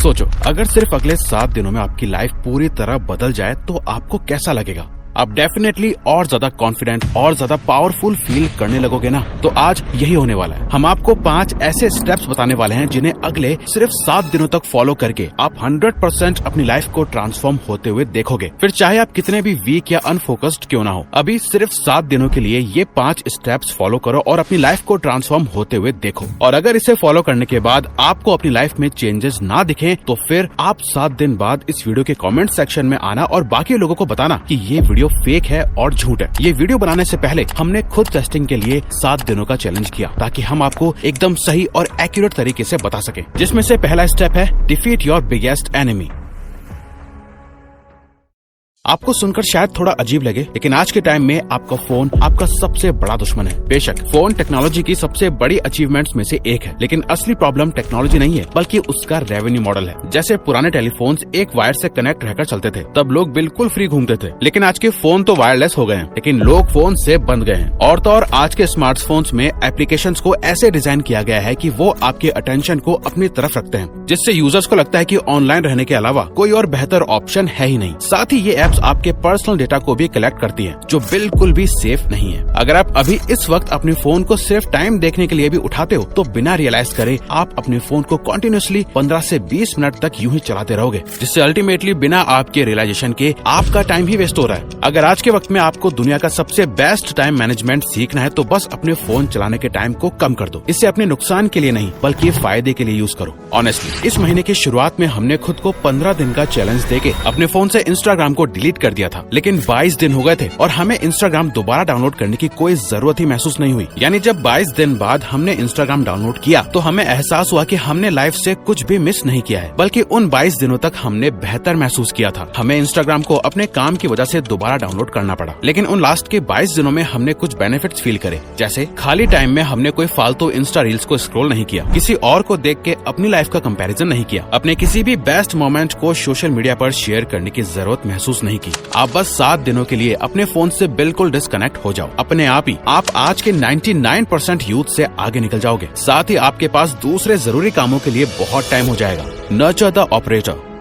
सोचो, अगर सिर्फ अगले 7 दिनों में आपकी लाइफ पूरी तरह बदल जाए तो आपको कैसा लगेगा? आप डेफिनेटली और ज्यादा कॉन्फिडेंट और ज्यादा पावरफुल फील करने लगोगे ना। तो आज यही होने वाला है। हम आपको 5 ऐसे स्टेप्स बताने वाले हैं जिन्हें अगले सिर्फ 7 दिनों तक फॉलो करके आप 100% अपनी लाइफ को ट्रांसफॉर्म होते हुए देखोगे। फिर चाहे आप कितने भी वीक या अनफोकस्ड क्यों ना हो, अभी सिर्फ 7 दिनों के लिए ये 5 स्टेप्स फॉलो करो और अपनी लाइफ को ट्रांसफॉर्म होते हुए देखो। और अगर इसे फॉलो करने के बाद आपको अपनी लाइफ में चेंजेस ना दिखे तो फिर आप 7 दिन बाद इस वीडियो के कमेंट सेक्शन में आना और बाकी लोगों को बताना कि ये वीडियो फेक है और झूठ है। ये वीडियो बनाने से पहले हमने खुद टेस्टिंग के लिए 7 दिनों का चैलेंज किया ताकि हम आपको एकदम सही और एक्यूरेट तरीके से बता सके, जिसमें से पहला स्टेप है डिफीट योर बिगेस्ट एनिमी। आपको सुनकर शायद थोड़ा अजीब लगे, लेकिन आज के टाइम में आपका फोन आपका सबसे बड़ा दुश्मन है। बेशक फोन टेक्नोलॉजी की सबसे बड़ी अचीवमेंट्स में से एक है, लेकिन असली प्रॉब्लम टेक्नोलॉजी नहीं है बल्कि उसका रेवेन्यू मॉडल है। जैसे पुराने टेलीफोन्स एक वायर से कनेक्ट रहकर चलते थे, तब लोग बिल्कुल फ्री घूमते थे, लेकिन आज के फोन तो वायरलेस हो गए हैं, लेकिन लोग फोन से बंद गए हैं। और तो और आज के स्मार्टफोन्स में एप्लीकेशंस को ऐसे डिजाइन किया गया है कि वो आपके अटेंशन को अपनी तरफ रखते हैं, जिससे यूजर्स को लगता है कि ऑनलाइन रहने के अलावा कोई और बेहतर ऑप्शन है ही नहीं। साथ ही ये आपके पर्सनल डेटा को भी कलेक्ट करती है, जो बिल्कुल भी सेफ नहीं है। अगर आप अभी इस वक्त अपने फोन को सिर्फ टाइम देखने के लिए भी उठाते हो तो बिना रियलाइज करे आप अपने फोन को कंटिन्यूअसली 15 से 20 मिनट तक यूं ही चलाते रहोगे, जिससे अल्टीमेटली बिना आपके रियलाइजेशन के आपका टाइम ही वेस्ट हो रहा है। अगर आज के वक्त में आपको दुनिया का सबसे बेस्ट टाइम मैनेजमेंट सीखना है तो बस अपने फोन चलाने के टाइम को कम कर दो। इसे अपने नुकसान के लिए नहीं बल्कि फायदे के लिए यूज करो। ऑनेस्टली इस महीने की शुरुआत में हमने खुद को 15 दिन का चैलेंज देके अपने फोन से इंस्टाग्राम को डिलीट कर दिया था, लेकिन 22 दिन हो गए थे और हमें इंस्टाग्राम दोबारा डाउनलोड करने की कोई जरूरत ही महसूस नहीं हुई। यानी जब 22 दिन बाद हमने इंस्टाग्राम डाउनलोड किया तो हमें एहसास हुआ कि हमने लाइफ से कुछ भी मिस नहीं किया है, बल्कि उन 22 दिनों तक हमने बेहतर महसूस किया था। हमें इंस्टाग्राम को अपने काम की वजह से दोबारा डाउनलोड करना पड़ा, लेकिन उन लास्ट के 22 दिनों में हमने कुछ बेनिफिट्स फील करे। जैसे खाली टाइम में हमने कोई फालतू इंस्टा रील्स को स्क्रॉल नहीं किया, किसी और को देख के अपनी लाइफ का कंपैरिजन नहीं किया, अपने किसी भी बेस्ट मोमेंट को सोशल मीडिया पर शेयर करने की जरूरत महसूस नहीं की। आप बस 7 दिनों के लिए अपने फोन से बिल्कुल डिस्कनेक्ट हो जाओ। अपने आप ही आप आज के 99% यूथ से आगे निकल जाओगे। साथ ही आपके पास दूसरे जरूरी कामों के लिए बहुत टाइम हो जाएगा। Nurture the operator.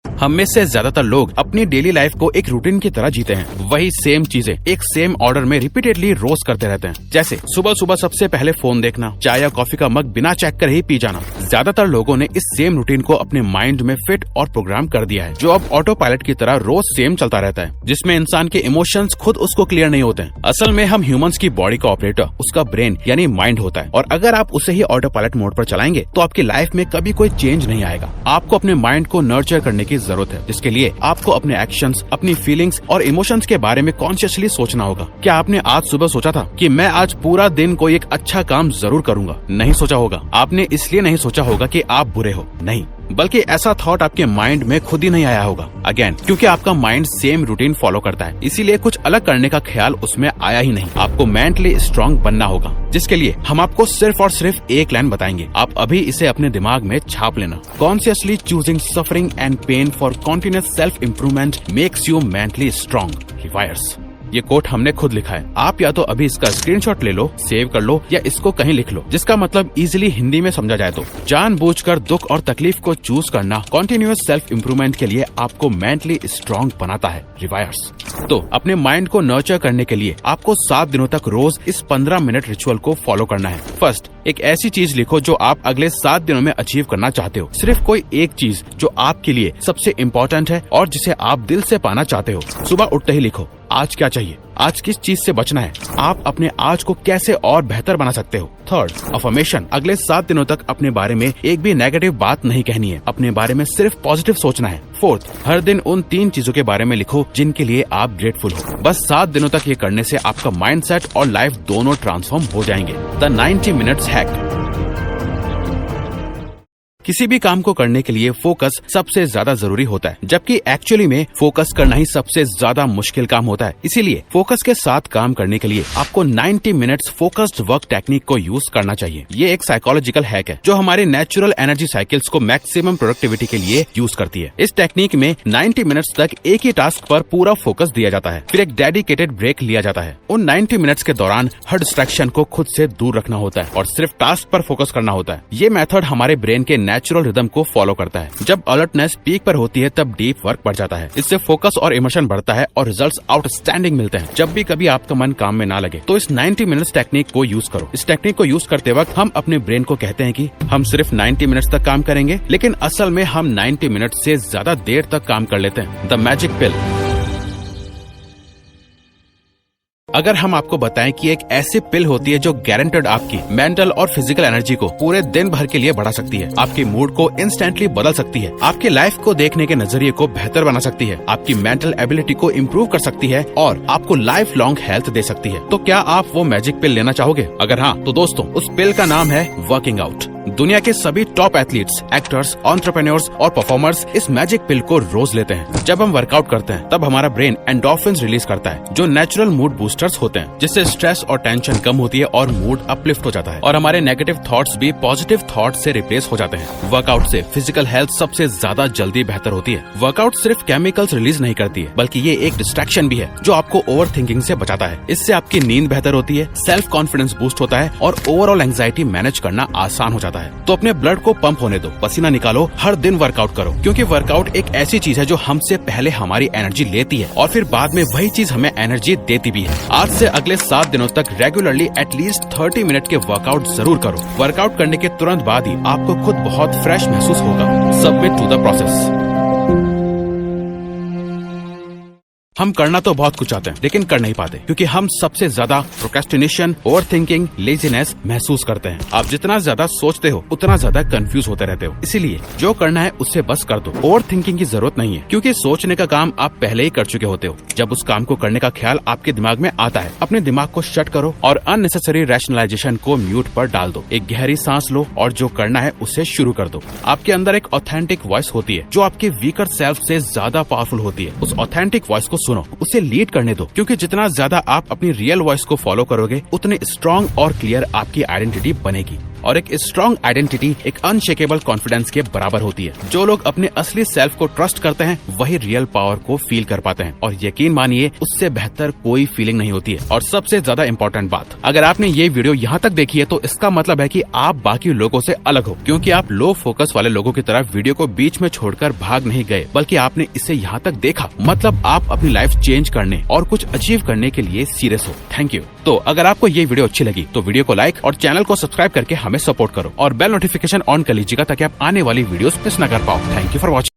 हम में से ज्यादातर लोग अपनी डेली लाइफ को एक रूटीन की तरह जीते हैं। वही सेम चीजें एक सेम ऑर्डर में रिपीटेडली रोज करते रहते हैं। जैसे सुबह सुबह सबसे पहले फोन देखना, चाय या कॉफी का मग बिना चेक कर ही पी जाना। ज्यादातर लोगों ने इस सेम रूटीन को अपने माइंड में फिट और प्रोग्राम कर दिया है, जो अब ऑटो पायलट की तरह रोज सेम चलता रहता है, जिसमें इंसान के इमोशंस खुद उसको क्लियर नहीं होते हैं। असल में हम ह्यूमंस की बॉडी का ऑपरेटर उसका ब्रेन यानी माइंड होता है, और अगर आप उसे ही ऑटो पायलट मोड पर चलाएंगे तो आपकी लाइफ में कभी कोई चेंज नहीं आएगा। आपको अपने माइंड को नर्चर करने की जरूरत है, जिसके लिए आपको अपने एक्शंस, अपनी फीलिंग्स और इमोशंस के बारे में कॉन्शियसली सोचना होगा। क्या आपने आज सुबह सोचा था कि मैं आज पूरा दिन कोई एक अच्छा काम जरूर करूंगा? नहीं सोचा होगा। आपने इसलिए नहीं सोचा होगा कि आप बुरे हो, नहीं, बल्कि ऐसा थॉट आपके माइंड में खुद ही नहीं आया होगा। अगेन क्योंकि आपका माइंड सेम रूटीन फॉलो करता है, इसीलिए कुछ अलग करने का ख्याल उसमें आया ही नहीं। आपको मेंटली स्ट्रांग बनना होगा, जिसके लिए हम आपको सिर्फ और सिर्फ एक लाइन बताएंगे। आप अभी इसे अपने दिमाग में छाप लेना। Consciously choosing suffering and pain for continuous self improvement makes you mentally strong. Rewires. ये कोट हमने खुद लिखा है। आप या तो अभी इसका स्क्रीनशॉट ले लो, सेव कर लो, या इसको कहीं लिख लो, जिसका मतलब इजीली हिंदी में समझा जाए तो जानबूझकर दुख और तकलीफ को चूज करना कॉन्टिन्यूअस सेल्फ इम्प्रूवमेंट के लिए आपको मेंटली स्ट्रांग बनाता है। रिवायर्स। तो अपने माइंड को नर्चर करने के लिए आपको 7 दिनों तक रोज इस 15 मिनट रिचुअल को फॉलो करना है। फर्स्ट, एक ऐसी चीज लिखो जो आप अगले 7 दिनों में अचीव करना चाहते हो। सिर्फ कोई एक चीज जो आपके लिए सबसे इम्पोर्टेंट है और जिसे आप दिल से पाना चाहते हो। सुबह उठते ही लिखो, आज क्या चाहिए, आज किस चीज से बचना है, आप अपने आज को कैसे और बेहतर बना सकते हो। Third, affirmation. अगले 7 दिनों तक अपने बारे में एक भी नेगेटिव बात नहीं कहनी है, अपने बारे में सिर्फ पॉजिटिव सोचना है। फोर्थ, हर दिन उन 3 चीजों के बारे में लिखो जिनके लिए आप ग्रेटफुल हो। बस 7 दिनों तक ये करने से आपका माइंडसेट और लाइफ दोनों ट्रांसफॉर्म हो जाएंगे। The 90 minutes hack. किसी भी काम को करने के लिए फोकस सबसे ज्यादा जरूरी होता है, जबकि एक्चुअली में फोकस करना ही सबसे ज्यादा मुश्किल काम होता है। इसीलिए फोकस के साथ काम करने के लिए आपको 90 मिनट्स फोकस्ड वर्क टेक्निक को यूज करना चाहिए। ये एक साइकोलॉजिकल हैक है जो हमारे नेचुरल एनर्जी साइकिल्स को मैक्सिमम प्रोडक्टिविटी के लिए यूज करती है। इस टेक्निक में 90 मिनट्स तक एक ही टास्क पर पूरा फोकस दिया जाता है, फिर एक डेडिकेटेड ब्रेक लिया जाता है। उन 90 मिनट्स के दौरान हर डिस्ट्रैक्शन को खुद से दूर रखना होता है और सिर्फ टास्क पर फोकस करना होता है। ये मेथड हमारे ब्रेन के नेचुरल रिदम को फॉलो करता है। जब अलर्टनेस पीक पर होती है तब डीप वर्क बढ़ जाता है। इससे फोकस और इमोशन बढ़ता है और रिजल्ट्स आउटस्टैंडिंग मिलते हैं। जब भी कभी आपका मन काम में ना लगे तो इस 90 मिनट्स टेक्निक को यूज करो। इस टेक्निक को यूज करते वक्त हम अपने ब्रेन को कहते हैं कि हम सिर्फ 90 मिनट्स तक काम करेंगे, लेकिन असल में हम 90 मिनट से ज्यादा देर तक काम कर लेते हैं। द मैजिक पिल। अगर हम आपको बताएं कि एक ऐसी पिल होती है जो गारंटेड आपकी मेंटल और फिजिकल एनर्जी को पूरे दिन भर के लिए बढ़ा सकती है, आपके मूड को इंस्टेंटली बदल सकती है, आपके लाइफ को देखने के नजरिए को बेहतर बना सकती है, आपकी मेंटल एबिलिटी को इम्प्रूव कर सकती है और आपको लाइफ लॉन्ग हेल्थ दे सकती है, तो क्या आप वो मैजिक पिल लेना चाहोगे? अगर हाँ तो दोस्तों उस पिल का नाम है वर्किंग आउट। दुनिया के सभी टॉप एथलीट्स, एक्टर्स, एंटरप्रेन्योर्स और परफॉर्मर्स इस मैजिक पिल को रोज लेते हैं। जब हम वर्कआउट करते हैं तब हमारा ब्रेन एंडोर्फिन्स रिलीज करता है जो नेचुरल मूड बूस्टर्स होते हैं, जिससे स्ट्रेस और टेंशन कम होती है और मूड अपलिफ्ट हो जाता है और हमारे नेगेटिव थॉट्स भी पॉजिटिव थॉट्स से रिप्लेस हो जाते हैं। वर्कआउट से फिजिकल हेल्थ सबसे ज्यादा जल्दी बेहतर होती है। वर्कआउट सिर्फ केमिकल्स रिलीज नहीं करती है, बल्कि ये एक डिस्ट्रैक्शन भी है जो आपको ओवर थिंकिंग से बचाता है। इससे आपकी नींद बेहतर होती है, सेल्फ कॉन्फिडेंस बूस्ट होता है और ओवरऑल एंग्जाइटी मैनेज करना आसान हो जाता है। तो अपने ब्लड को पंप होने दो, पसीना निकालो, हर दिन वर्कआउट करो, क्योंकि वर्कआउट एक ऐसी चीज है जो हमसे पहले हमारी एनर्जी लेती है और फिर बाद में वही चीज हमें एनर्जी देती भी है। आज से अगले 7 दिनों तक रेगुलरली एटलीस्ट 30 मिनट के वर्कआउट जरूर करो। वर्कआउट करने के तुरंत बाद ही आपको खुद बहुत फ्रेश महसूस होगा। Submit to the process. हम करना तो बहुत कुछ चाहते हैं लेकिन कर नहीं पाते, क्योंकि हम सबसे ज्यादा प्रोक्रेस्टिनेशन, ओवरथिंकिंग, लेजीनेस महसूस करते हैं। आप जितना ज्यादा सोचते हो उतना ज्यादा कंफ्यूज होते रहते हो। इसीलिए जो करना है उससे बस कर दो। ओवर थिंकिंग की जरूरत नहीं है, क्योंकि सोचने का काम आप पहले ही कर चुके होते हो। जब उस काम को करने का ख्याल आपके दिमाग में आता है, अपने दिमाग को शट करो और अननेसेसरी रैशनलाइजेशन को म्यूट पर डाल दो। एक गहरी सांस लो और जो करना है उसे शुरू कर दो। आपके अंदर एक ऑथेंटिक वॉइस होती है जो आपके वीकर सेल्फ से ज्यादा पावरफुल होती है। उस ऑथेंटिक वॉइस को सुनो, उसे लीड करने दो, क्योंकि जितना ज्यादा आप अपनी रियल वॉइस को फॉलो करोगे उतने स्ट्रॉन्ग और क्लियर आपकी आइडेंटिटी बनेगी। और एक स्ट्रॉन्ग आइडेंटिटी एक अनशेकेबल कॉन्फिडेंस के बराबर होती है। जो लोग अपने असली सेल्फ को ट्रस्ट करते हैं वही रियल पावर को फील कर पाते हैं, और यकीन मानिए उससे बेहतर कोई फीलिंग नहीं होती है। और सबसे ज्यादा इम्पोर्टेंट बात, अगर आपने ये वीडियो यहाँ तक देखी है तो इसका मतलब है कि आप बाकी लोगों से अलग हो, क्योंकि आप लो फोकस वाले लोगों की तरह वीडियो को बीच में छोड़कर भाग नहीं गए, बल्कि आपने इसे यहाँ तक देखा। मतलब आप अपनी लाइफ चेंज करने और कुछ अचीव करने के लिए सीरियस हो। Thank you. तो अगर आपको ये वीडियो अच्छी लगी तो वीडियो को लाइक और चैनल को सब्सक्राइब करके हमें सपोर्ट करो और बेल नोटिफिकेशन ऑन कर लीजिएगा ताकि आप आने वाली वीडियोस मिस न कर पाओ। Thank you for watching.